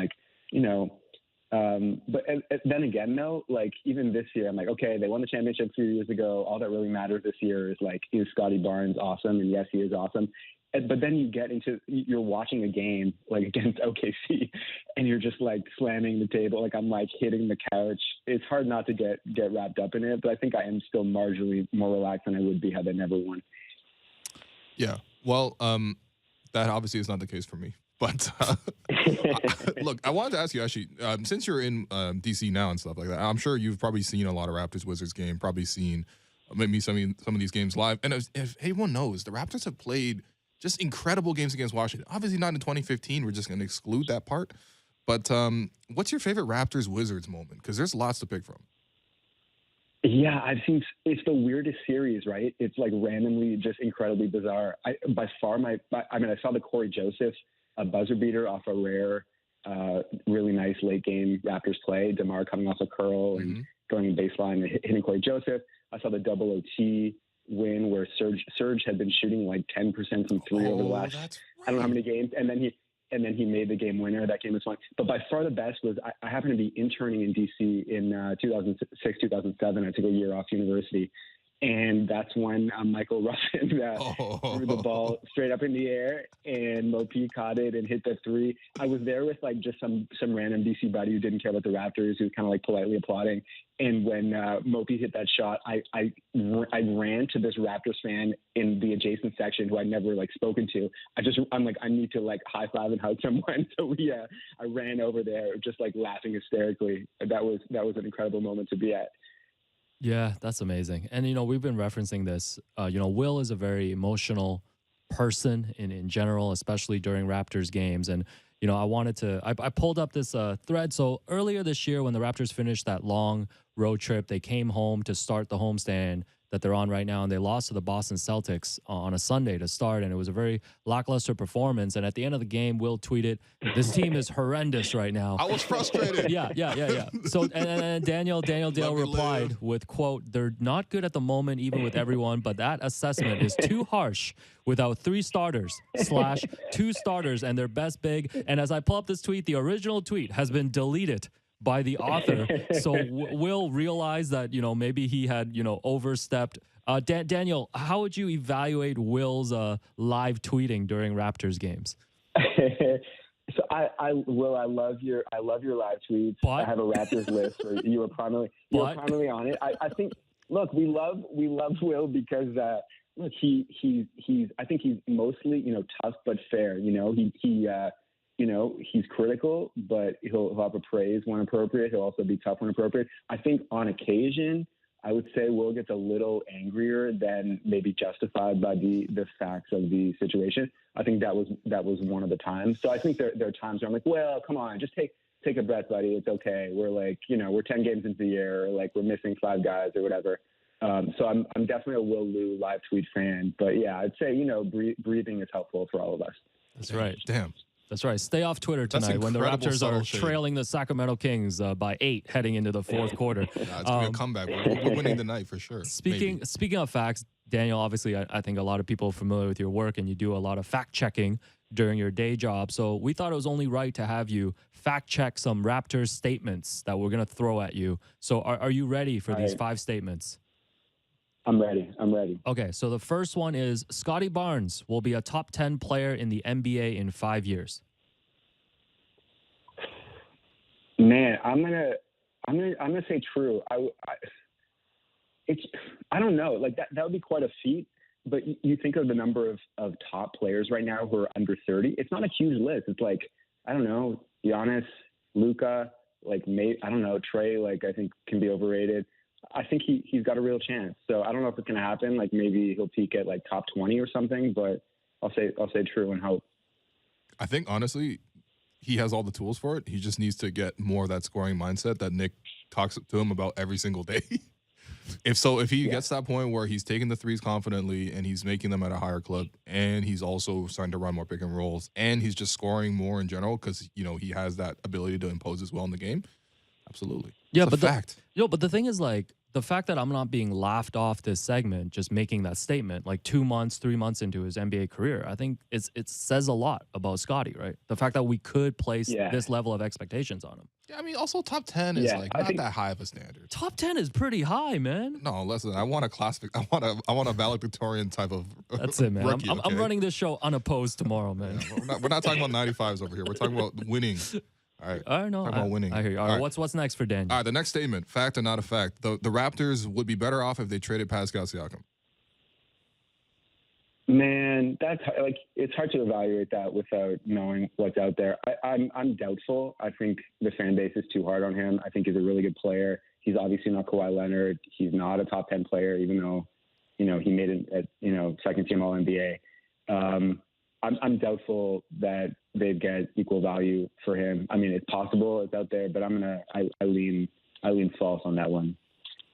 but then again, though, even this year, I'm like, okay, they won the championship 2 years ago. All that really matters this year is Scotty Barnes awesome? And yes, he is awesome. But then you're watching a game against OKC and you're just slamming the table. I'm hitting the couch. It's hard not to get wrapped up in it, but I think I am still marginally more relaxed than I would be had they never won. Yeah. Well, that obviously is not the case for me. But look, I wanted to ask you actually, since you're in DC now and stuff like that, I'm sure you've probably seen a lot of Raptors Wizards game, probably seen maybe some of these games live. And if anyone knows, the Raptors have played just incredible games against Washington. Obviously not in 2015. We're just going to exclude that part. But what's your favorite Raptors Wizards moment? Because there's lots to pick from. Yeah, I've seen. It's the weirdest series, right? It's randomly just incredibly bizarre. I saw the Corey Joseph buzzer beater off a rare, really nice late game Raptors play. DeMar coming off a curl and going in baseline and hitting Corey Joseph. I saw the double OT win where Serge had been shooting 10% from 3 over the last I don't know how many games, and then he made the game winner. That game was fun, but by far the best was I happened to be interning in DC in 2006 2007. I took a year off university, and that's when Michael Ruffin threw the ball straight up in the air, and Mo P caught it and hit the 3. I was there with just some random DC buddy who didn't care about the Raptors, who was kind of politely applauding. And when Mo P hit that shot, I ran to this Raptors fan in the adjacent section who I'd never spoken to. I'm like, I need to high five and hug someone. So I ran over there just laughing hysterically. That was an incredible moment to be at. Yeah, that's amazing. And, we've been referencing this. Will is a very emotional person in general, especially during Raptors games. And, I pulled up this thread. So earlier this year when the Raptors finished that long road trip, they came home to start the homestand. that they're on right now, and they lost to the Boston Celtics on a Sunday to start, and it was a very lackluster performance. And at the end of the game, Will tweeted, "This team is horrendous right now." I was frustrated. Yeah. So and Daniel Dale Let me replied live. with, quote, "They're not good at the moment, even with everyone, but that assessment is too harsh without 3 starters / 2 starters and their best big." And as I pull up this tweet, the original tweet has been deleted by the author. So Will realize that, maybe he had, overstepped. Daniel, how would you evaluate Will's live tweeting during Raptors games? So Will, I love your live tweets. But- I have a Raptors list where you were primarily on it. I think, look, we love Will because look, I think he's mostly, tough but fair. He's critical, but he'll have a praise when appropriate. He'll also be tough when appropriate. I think on occasion, I would say Will gets a little angrier than maybe justified by the facts of the situation. I think that was one of the times. So I think there are times where I'm like, well, come on, just take a breath, buddy. It's okay. We're like, we're 10 games into the year, like we're missing 5 guys or whatever. So I'm definitely a Will Lou live tweet fan. But yeah, I'd say, breathing is helpful for all of us. That's right. Damn. That's right. Stay off Twitter That's tonight when the incredible Raptors are subtle shade. trailing the Sacramento Kings by 8 heading into the fourth quarter. Nah, it's gonna be a comeback. We're winning tonight for sure. Speaking of facts, Daniel, obviously, I think a lot of people are familiar with your work, and you do a lot of fact checking during your day job. So we thought it was only right to have you fact check some Raptors statements that we're going to throw at you. So are you ready for these 5 statements? I'm ready. Okay, so the first one is Scotty Barnes will be a top 10 player in the NBA in 5 years. Man, I'm gonna say true. I don't know. Like that would be quite a feat. But you think of the number of top players right now who are under 30. It's not a huge list. It's like, I don't know, Giannis, Luka, I don't know, Trey. Like I think can be overrated. I think he's got a real chance. So I don't know if it's gonna happen. Like maybe he'll peak at like top 20 or something. But I'll say true and hope. I think honestly, he has all the tools for it. He just needs to get more of that scoring mindset that Nick talks to him about every single day. If he gets to that point where he's taking the threes confidently and he's making them at a higher clip, and he's also starting to run more pick and rolls, and he's just scoring more in general because he has that ability to impose as well in the game. Absolutely. Yeah, It's a but fact. But the thing is, like, the fact that I'm not being laughed off this segment, just making that statement, like 2 months, 3 months into his NBA career, I think it says a lot about Scotty, right? The fact that we could place this level of expectations on him. Yeah, I mean, also top 10 is I not think that high of a standard. Top 10 is pretty high, man. No, listen, I want a valedictorian type of That's it, man. rookie, I'm okay? running this show unopposed tomorrow, man. We're not talking about 95s over here. We're talking about winning. All right. I know. Talking about winning. I hear you. All right, what's next for Daniel? All right, the next statement, fact or not a fact. The Raptors would be better off if they traded Pascal Siakam. Man, that's like it's hard to evaluate that without knowing what's out there. I'm doubtful. I think the fan base is too hard on him. I think he's a really good player. He's obviously not Kawhi Leonard. He's not a top 10 player, even though he made it at second team All NBA. I'm doubtful that they'd get equal value for him. I mean, it's possible, it's out there, but I lean false on that one.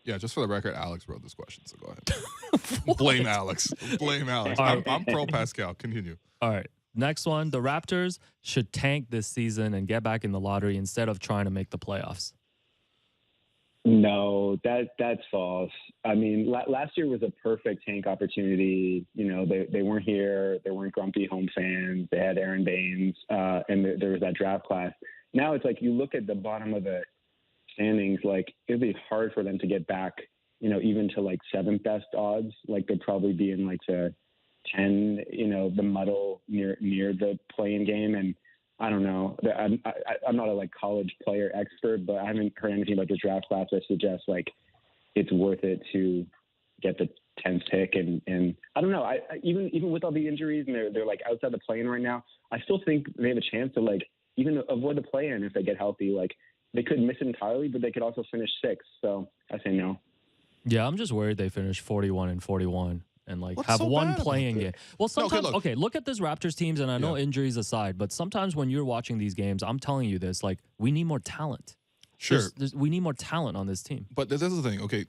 Yeah, just for the record, Alex wrote this question, so go ahead. Blame Alex. Blame Alex. I'm pro Pascal. Continue. All right. Next one. The Raptors should tank this season and get back in the lottery instead of trying to make the playoffs. No, that's false. I mean, last year was a perfect tank opportunity. They weren't here. They weren't grumpy home fans. They had Aaron Baines, and there was that draft class. Now it's like you look at the bottom of the standings, like it'd be hard for them to get back, even to like 7th best odds. Like they'd probably be in like the 10, the muddle near the play-in game. And I don't know. I'm not a like college player expert, but I haven't heard anything about the draft class that suggests like it's worth it to get the 10th pick. And I don't know. Even with all the injuries and they're like outside the play-in right now, I still think they have a chance to like even avoid the play-in if they get healthy. Like they could miss it entirely, but they could also finish 6th. So I say no. Yeah, I'm just worried they finish 41-41 and like What's have so one bad about playing it? game. Well, sometimes look. look at this Raptors teams, and I know injuries aside, but sometimes when you're watching these games, I'm telling you this, like we need more talent. Sure. We need more talent on this team. But this is the thing. Okay,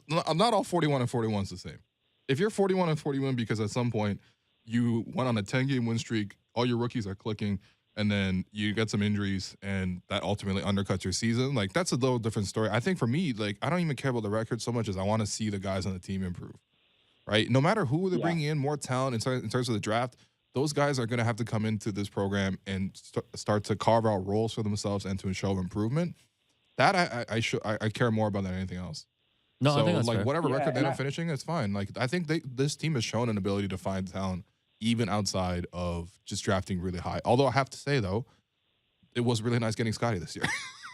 not all 41 and 41 is the same. If you're 41 and 41 because at some point you went on a 10-game win streak, all your rookies are clicking, and then you get some injuries, and that ultimately undercuts your season, like, that's a little different story. I think for me, like, I don't even care about the record so much as I want to see the guys on the team improve, right? No matter who they're bringing in, more talent in terms of the draft, those guys are going to have to come into this program and start to carve out roles for themselves and to show improvement. That I care more about than anything else. No, so, I think that's like, fair. whatever record they end up finishing, it's fine. Like, I think this team has shown an ability to find talent even outside of just drafting really high. Although I have to say, though, it was really nice getting Scotty this year.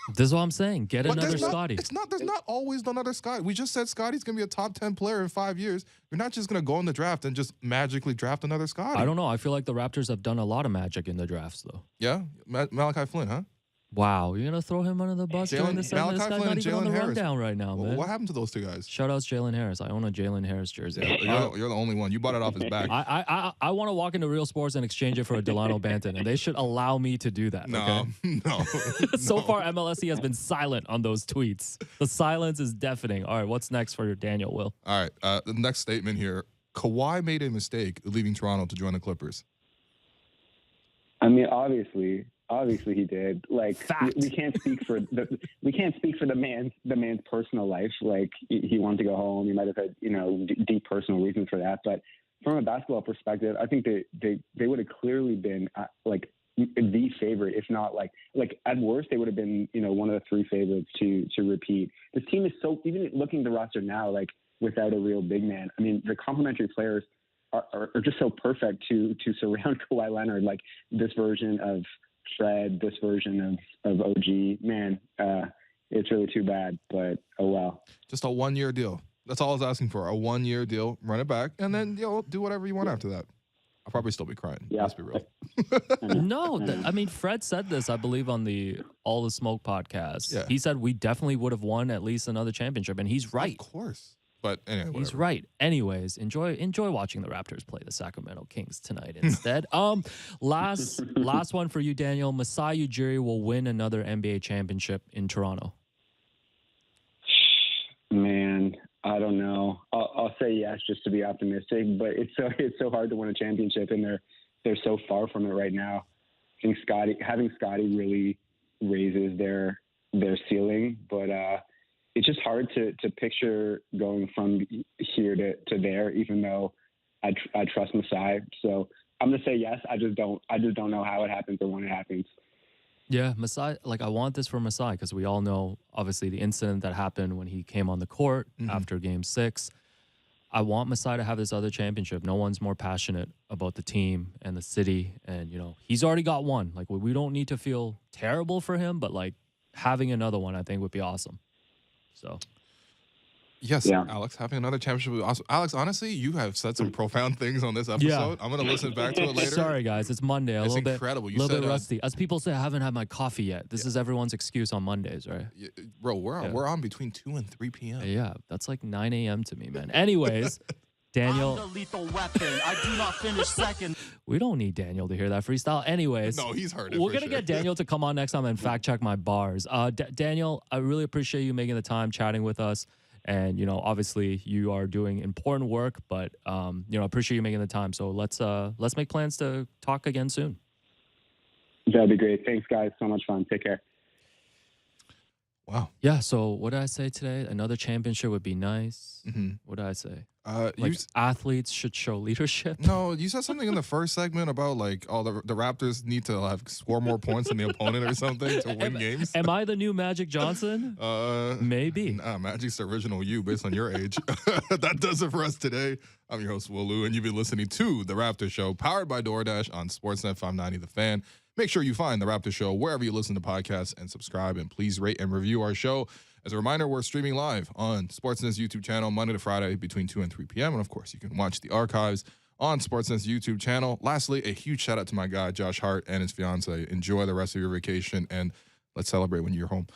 This is what I'm saying. Get another Scotty. There's not always another Scotty. We just said Scotty's going to be a top 10 player in 5 years. You're not just going to go in the draft and just magically draft another Scotty. I don't know. I feel like the Raptors have done a lot of magic in the drafts, though. Yeah? Malachi Flynn, huh? Wow, you're gonna throw him under the bus during the segment? This guy's not even on the rundown right now, man. What happened to those two guys? Shout outs Jalen Harris. I own a Jalen Harris jersey. You're the only one. You bought it off his back. I want to walk into Real Sports and exchange it for a Delano Banton, and they should allow me to do that. No, okay? no. So far, MLSE has been silent on those tweets. The silence is deafening. All right, what's next for your Daniel, Will? All right, the next statement here. Kawhi made a mistake leaving Toronto to join the Clippers. I mean, obviously he did. Like, we can't speak for the man's personal life. Like, he wanted to go home. He might have had, deep personal reasons for that. But from a basketball perspective, I think they would have clearly been like the favorite, if not like at worst they would have been, one of the three favorites to repeat. This team is so, even looking at the roster now, like, without a real big man. I mean, the complementary players are just so perfect to surround Kawhi Leonard, like this version of Fred, this version of OG. Man, it's really too bad, but oh well. Just a 1-year deal. That's all I was asking for. A 1-year deal, run it back, and then do whatever you want after that. I'll probably still be crying. Yeah. Let's be real. No, I mean, Fred said this, I believe, on the All the Smoke podcast. Yeah. He said we definitely would have won at least another championship, and he's right. Of course. But anyway, he's right. Anyways, enjoy watching the Raptors play the Sacramento Kings tonight instead. Last one for you, Daniel. Masai Ujiri will win another NBA championship in Toronto. Man, I don't know. I'll say yes just to be optimistic, but it's so hard to win a championship, and they're so far from it right now. I think having Scotty really raises their ceiling, but it's just hard to picture going from here to there, even though I trust Masai. So I'm gonna say yes. I just don't know how it happens or when it happens. Yeah, Masai. Like, I want this for Masai because we all know, obviously, the incident that happened when he came on the court after Game 6. I want Masai to have this other championship. No one's more passionate about the team and the city, and he's already got one. Like, we don't need to feel terrible for him, but like having another one, I think, would be awesome. So, yes, yeah. Alex, having another championship would be awesome. Alex, honestly, you have said some profound things on this episode. Yeah. I'm going to listen back to it later. Sorry, guys. It's Monday. It's a incredible. little bit rusty. As people say, I haven't had my coffee yet. This is everyone's excuse on Mondays, right? Bro, we're on between 2 and 3 p.m. Yeah, that's like 9 a.m. to me, man. Anyways, Daniel. I'm the lethal weapon. I do not finish second. We don't need Daniel to hear that freestyle. Anyways. No, he's heard it. We're going to get Daniel to come on next time and fact check my bars. Daniel, I really appreciate you making the time, chatting with us. And, obviously you are doing important work, but, I appreciate you making the time. So let's make plans to talk again soon. That'd be great. Thanks, guys. So much fun. Take care. Wow. Yeah. So what did I say today? Another championship would be nice. Mm-hmm. What did I say? Like athletes should show leadership. No, you said something in the first segment about like, the Raptors need to score more points than the opponent or something to win games. Am I the new Magic Johnson? Maybe. Nah, Magic's the original you based on your age. That does it for us today. I'm your host, Will Lou, and you've been listening to The Raptor Show, powered by DoorDash on Sportsnet 590 The Fan. Make sure you find The Raptor Show wherever you listen to podcasts and subscribe, and please rate and review our show. As a reminder, we're streaming live on Sportsnet's YouTube channel Monday to Friday between 2 and 3 p.m. And, of course, you can watch the archives on Sportsnet's YouTube channel. Lastly, a huge shout-out to my guy, Josh Hart, and his fiance. Enjoy the rest of your vacation, and let's celebrate when you're home.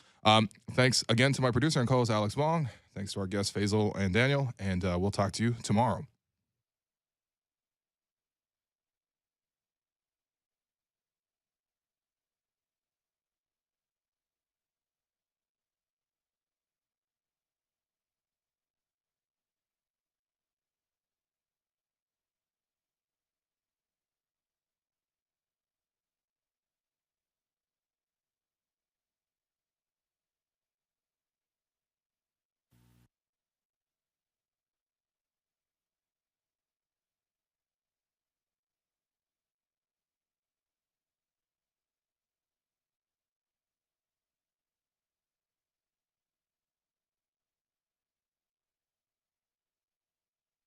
Thanks again to my producer and co-host, Alex Wong. Thanks to our guests, Faisal and Daniel, and we'll talk to you tomorrow.